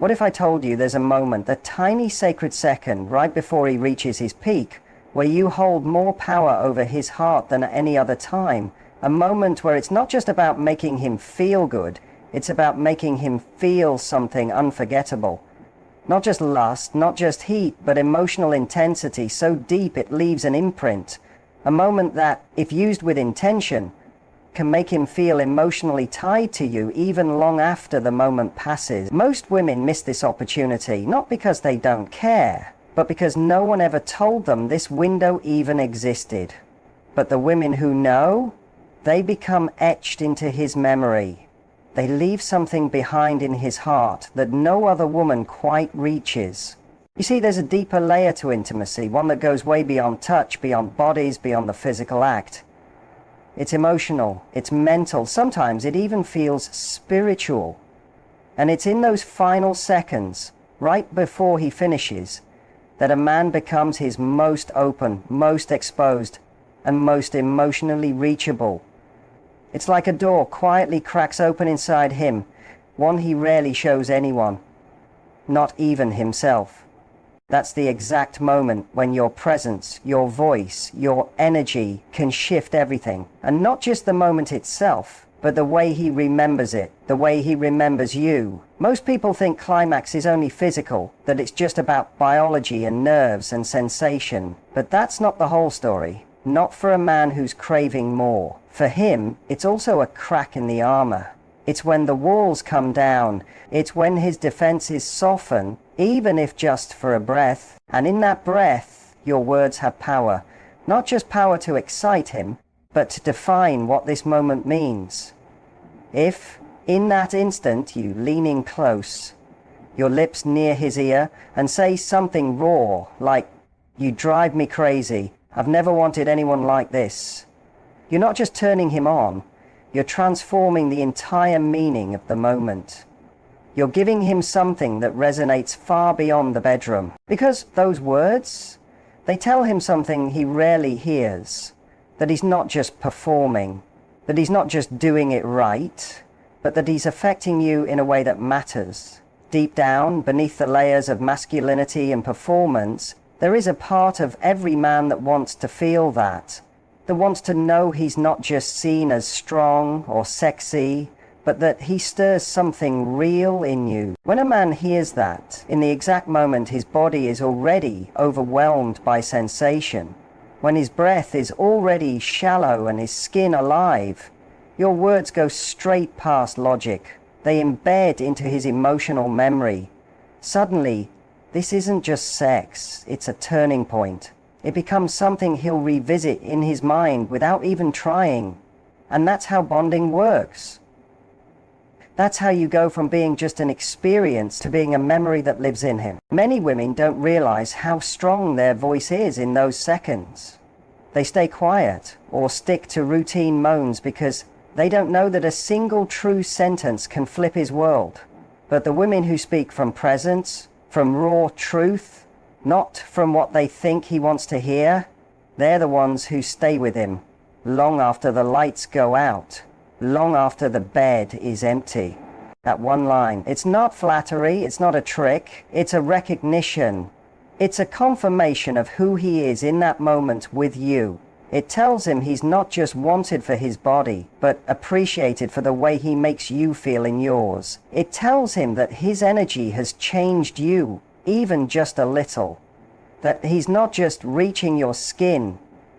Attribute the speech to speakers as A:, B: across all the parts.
A: What if I told you there's a moment, the tiny sacred second right before he reaches his peak, where you hold more power over his heart than at any other time? A moment where it's not just about making him feel good, it's about making him feel something unforgettable. Not just lust, not just heat, but emotional intensity so deep it leaves an imprint. A moment that, if used with intention, can make him feel emotionally tied to you even long after the moment passes. Most women miss this opportunity, not because they don't care, but because no one ever told them this window even existed. But the women who know, they become etched into his memory. They leave something behind in his heart that no other woman quite reaches. You see, there's a deeper layer to intimacy, one that goes way beyond touch, beyond bodies, beyond the physical act. It's emotional, it's mental, sometimes it even feels spiritual. And it's in those final seconds, right before he finishes, that a man becomes his most open, most exposed, and most emotionally reachable. It's like a door quietly cracks open inside him, one he rarely shows anyone, not even himself. That's the exact moment when your presence, your voice, your energy can shift everything. And not just the moment itself, but the way he remembers it, the way he remembers you. Most people think climax is only physical, that it's just about biology and nerves and sensation. But that's not the whole story. Not for a man who's craving more. For him, it's also a crack in the armor. It's when the walls come down. It's when his defenses soften, even if just for a breath. And in that breath, your words have power. Not just power to excite him, but to define what this moment means. If, in that instant, you lean in close, your lips near his ear, and say something raw, like, "You drive me crazy. I've never wanted anyone like this." You're not just turning him on, you're transforming the entire meaning of the moment. You're giving him something that resonates far beyond the bedroom. Because those words, they tell him something he rarely hears. That he's not just performing, that he's not just doing it right, but that he's affecting you in a way that matters. Deep down, beneath the layers of masculinity and performance, there is a part of every man that wants to feel that wants to know he's not just seen as strong or sexy, but that he stirs something real in you. When a man hears that, in the exact moment his body is already overwhelmed by sensation, when his breath is already shallow and his skin alive, your words go straight past logic. They embed into his emotional memory. Suddenly, this isn't just sex, it's a turning point. It becomes something he'll revisit in his mind without even trying. And that's how bonding works. That's how you go from being just an experience to being a memory that lives in him. Many women don't realize how strong their voice is in those seconds. They stay quiet or stick to routine moans because they don't know that a single true sentence can flip his world. But the women who speak from presence, from raw truth, not from what they think he wants to hear, they're the ones who stay with him long after the lights go out, long after the bed is empty. That one line, it's not flattery, it's not a trick, it's a recognition. It's a confirmation of who he is in that moment with you. It tells him he's not just wanted for his body, but appreciated for the way he makes you feel in yours. It tells him that his energy has changed you, even just a little. That he's not just reaching your skin,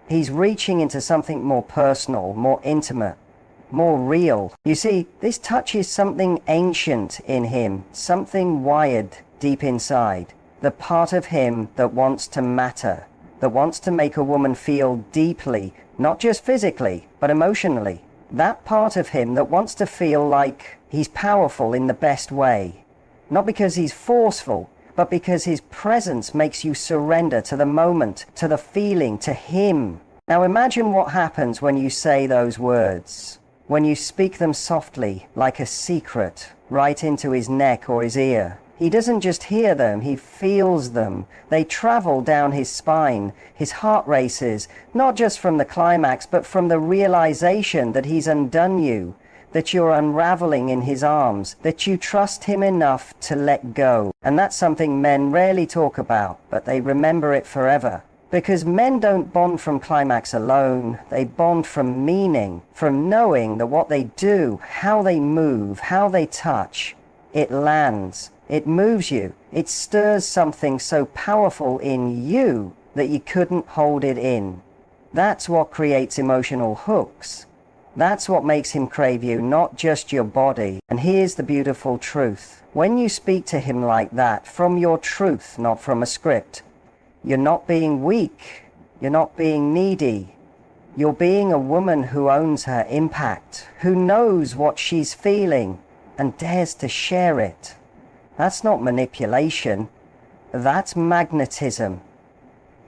A: he's reaching into something more personal, more intimate, more real. You see, this touches something ancient in him, something wired deep inside. The part of him that wants to matter, that wants to make a woman feel deeply, not just physically, but emotionally. That part of him that wants to feel like he's powerful in the best way. Not because he's forceful, but because his presence makes you surrender to the moment, to the feeling, to him. Now imagine what happens when you say those words, when you speak them softly, like a secret, right into his neck or his ear. He doesn't just hear them, he feels them. They travel down his spine. His heart races, not just from the climax, but from the realization that he's undone you, that you're unraveling in his arms, that you trust him enough to let go. And that's something men rarely talk about, but they remember it forever. Because men don't bond from climax alone, they bond from meaning, from knowing that what they do, how they move, how they touch, it lands, it moves you, it stirs something so powerful in you that you couldn't hold it in. That's what creates emotional hooks. That's what makes him crave you, not just your body. And here's the beautiful truth. When you speak to him like that, from your truth, not from a script, you're not being weak, you're not being needy. You're being a woman who owns her impact, who knows what she's feeling and dares to share it. That's not manipulation, that's magnetism.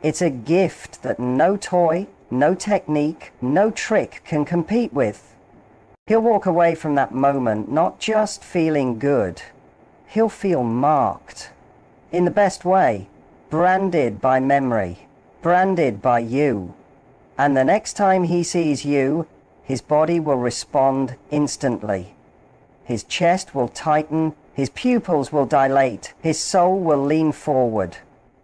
A: It's a gift that no toy, no technique, no trick can compete with. He'll walk away from that moment not just feeling good, he'll feel marked. In the best way, branded by memory, branded by you. And the next time he sees you, his body will respond instantly. His chest will tighten, his pupils will dilate, his soul will lean forward.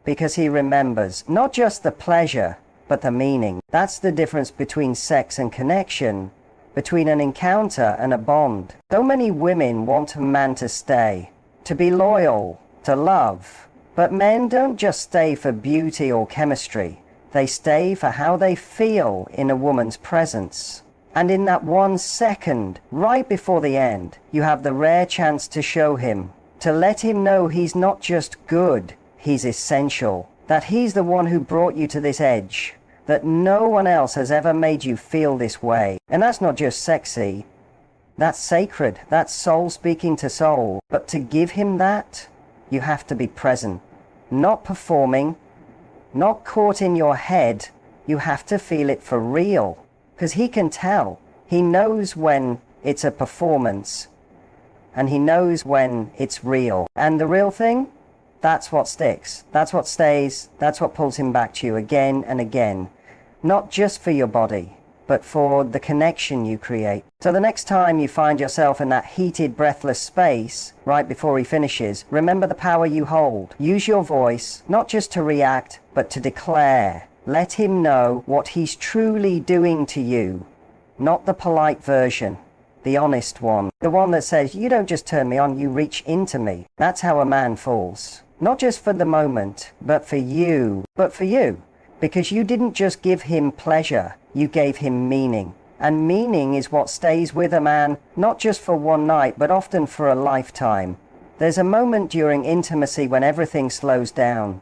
A: Because he remembers not just the pleasure, but the meaning. That's the difference between sex and connection, between an encounter and a bond. So many women want a man to stay, to be loyal, to love. But men don't just stay for beauty or chemistry. They stay for how they feel in a woman's presence. And in that 1 second, right before the end, you have the rare chance to show him, to let him know he's not just good, he's essential. That he's the one who brought you to this edge. That no one else has ever made you feel this way. And that's not just sexy. That's sacred. That's soul speaking to soul. But to give him that, you have to be present. Not performing, not caught in your head. You have to feel it for real. Because he can tell. He knows when it's a performance. And he knows when it's real. And the real thing? That's what sticks. That's what stays. That's what pulls him back to you again and again. Not just for your body, but for the connection you create. So the next time you find yourself in that heated, breathless space, right before he finishes, remember the power you hold. Use your voice, not just to react, but to declare. Let him know what he's truly doing to you. Not the polite version, the honest one. The one that says, you don't just turn me on, you reach into me. That's how a man falls. Not just for the moment, but for you. But for you. Because you didn't just give him pleasure, you gave him meaning. And meaning is what stays with a man, not just for one night, but often for a lifetime. There's a moment during intimacy when everything slows down.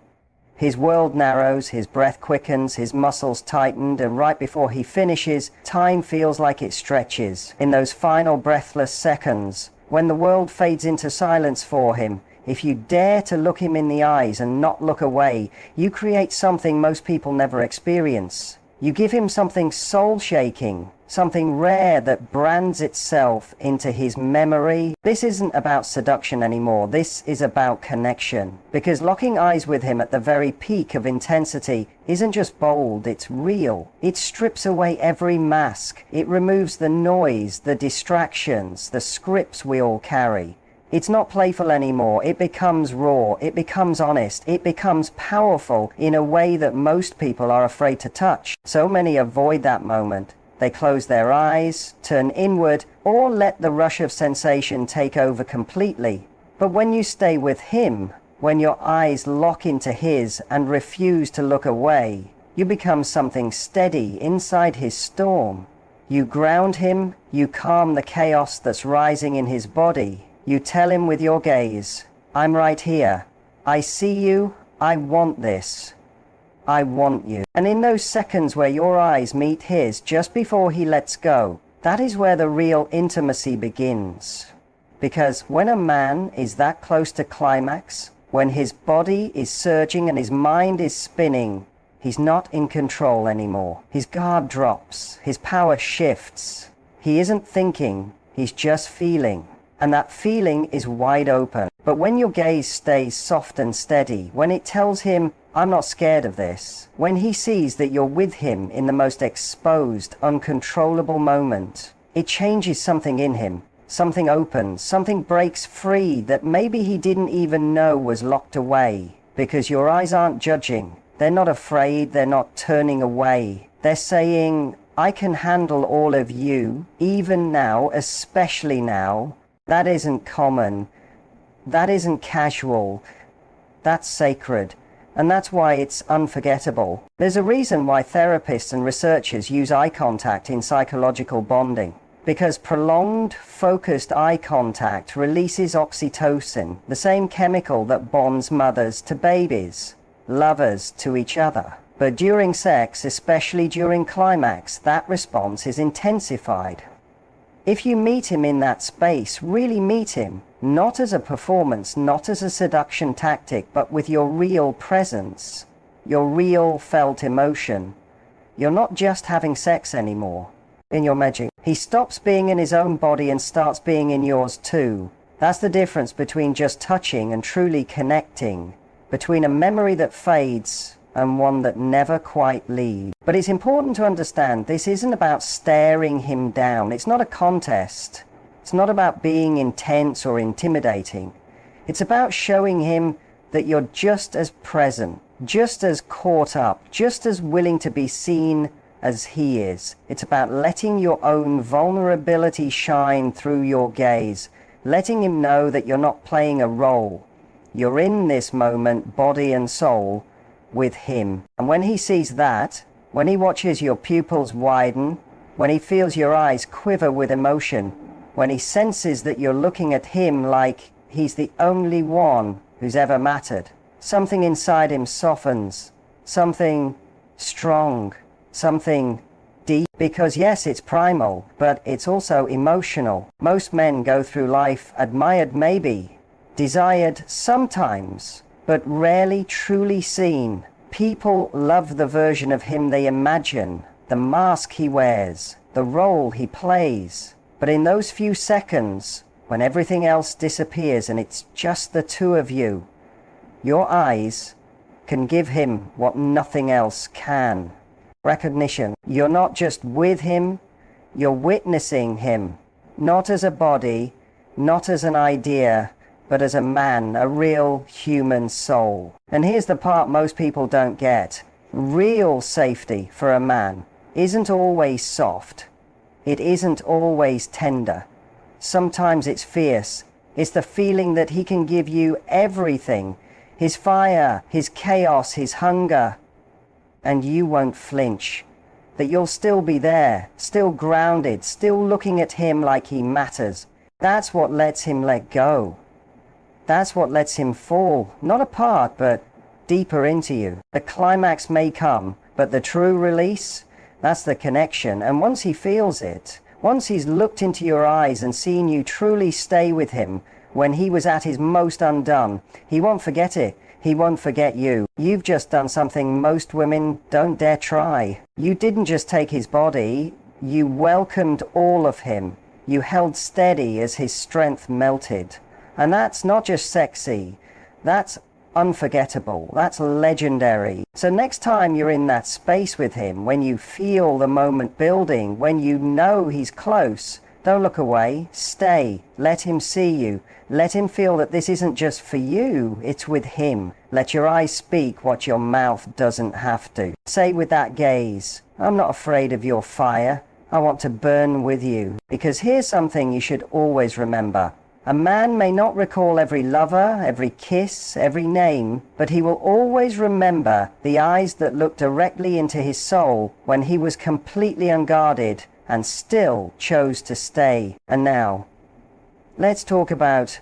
A: His world narrows, his breath quickens, his muscles tightened, and right before he finishes, time feels like it stretches. In those final breathless seconds, when the world fades into silence for him, if you dare to look him in the eyes and not look away, you create something most people never experience. You give him something soul-shaking, something rare that brands itself into his memory. This isn't about seduction anymore. This is about connection. Because locking eyes with him at the very peak of intensity isn't just bold, it's real. It strips away every mask. It removes the noise, the distractions, the scripts we all carry. It's not playful anymore. It becomes raw. It becomes honest. It becomes powerful in a way that most people are afraid to touch. So many avoid that moment. They close their eyes, turn inward, or let the rush of sensation take over completely. But when you stay with him, when your eyes lock into his and refuse to look away, you become something steady inside his storm. You ground him. You calm the chaos that's rising in his body. You tell him with your gaze, I'm right here. I see you. I want this. I want you. And in those seconds where your eyes meet his just before he lets go, that is where the real intimacy begins. Because when a man is that close to climax, when his body is surging and his mind is spinning, he's not in control anymore. His guard drops. His power shifts. He isn't thinking. He's just feeling. And that feeling is wide open. But when your gaze stays soft and steady, when it tells him, I'm not scared of this, when he sees that you're with him in the most exposed, uncontrollable moment, it changes something in him. Something opens, something breaks free that maybe he didn't even know was locked away, because your eyes aren't judging. They're not afraid, they're not turning away. They're saying, I can handle all of you, even now, especially now. That isn't common. That isn't casual. That's sacred. And that's why it's unforgettable. There's a reason why therapists and researchers use eye contact in psychological bonding. Because prolonged, focused eye contact releases oxytocin, the same chemical that bonds mothers to babies, lovers to each other. But during sex, especially during climax, that response is intensified. If you meet him in that space, really meet him, not as a performance, not as a seduction tactic, but with your real presence, your real felt emotion, you're not just having sex anymore. In your magic, he stops being in his own body and starts being in yours too. That's the difference between just touching and truly connecting, between a memory that fades and one that never quite leaves. But it's important to understand this isn't about staring him down. It's not a contest. It's not about being intense or intimidating. It's about showing him that you're just as present, just as caught up, just as willing to be seen as he is. It's about letting your own vulnerability shine through your gaze, letting him know that you're not playing a role. You're in this moment, body and soul, with him. And when he sees that, when he watches your pupils widen, when he feels your eyes quiver with emotion, when he senses that you're looking at him like he's the only one who's ever mattered, something inside him softens, something strong, something deep, because yes, it's primal, but it's also emotional. Most men go through life admired maybe, desired sometimes, but rarely truly seen. People love the version of him they imagine, the mask he wears, the role he plays. But in those few seconds, when everything else disappears and it's just the two of you, your eyes can give him what nothing else can. Recognition. You're not just with him, you're witnessing him, not as a body, not as an idea, but as a man, a real human soul. And here's the part most people don't get. Real safety for a man isn't always soft. It isn't always tender. Sometimes it's fierce. It's the feeling that he can give you everything. His fire, his chaos, his hunger. And you won't flinch. That you'll still be there, still grounded, still looking at him like he matters. That's what lets him let go. That's what lets him fall, not apart, but deeper into you. The climax may come, but the true release, that's the connection. And once he feels it, once he's looked into your eyes and seen you truly stay with him when he was at his most undone, he won't forget it. He won't forget you. You've just done something most women don't dare try. You didn't just take his body, you welcomed all of him. You held steady as his strength melted. And that's not just sexy, that's unforgettable, that's legendary. So next time you're in that space with him, when you feel the moment building, when you know he's close, don't look away, stay, let him see you. Let him feel that this isn't just for you, it's with him. Let your eyes speak what your mouth doesn't have to. Say with that gaze, I'm not afraid of your fire, I want to burn with you. Because here's something you should always remember. A man may not recall every lover, every kiss, every name, but he will always remember the eyes that looked directly into his soul when he was completely unguarded and still chose to stay. And now, let's talk about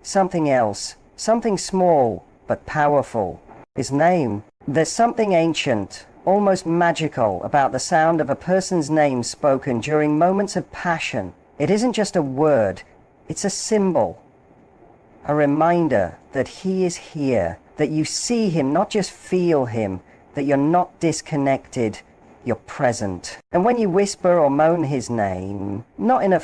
A: something else, something small but powerful. His name. There's something ancient, almost magical, about the sound of a person's name spoken during moments of passion. It isn't just a word. It's a symbol, a reminder that he is here, that you see him, not just feel him, that you're not disconnected, you're present. And when you whisper or moan his name, not in a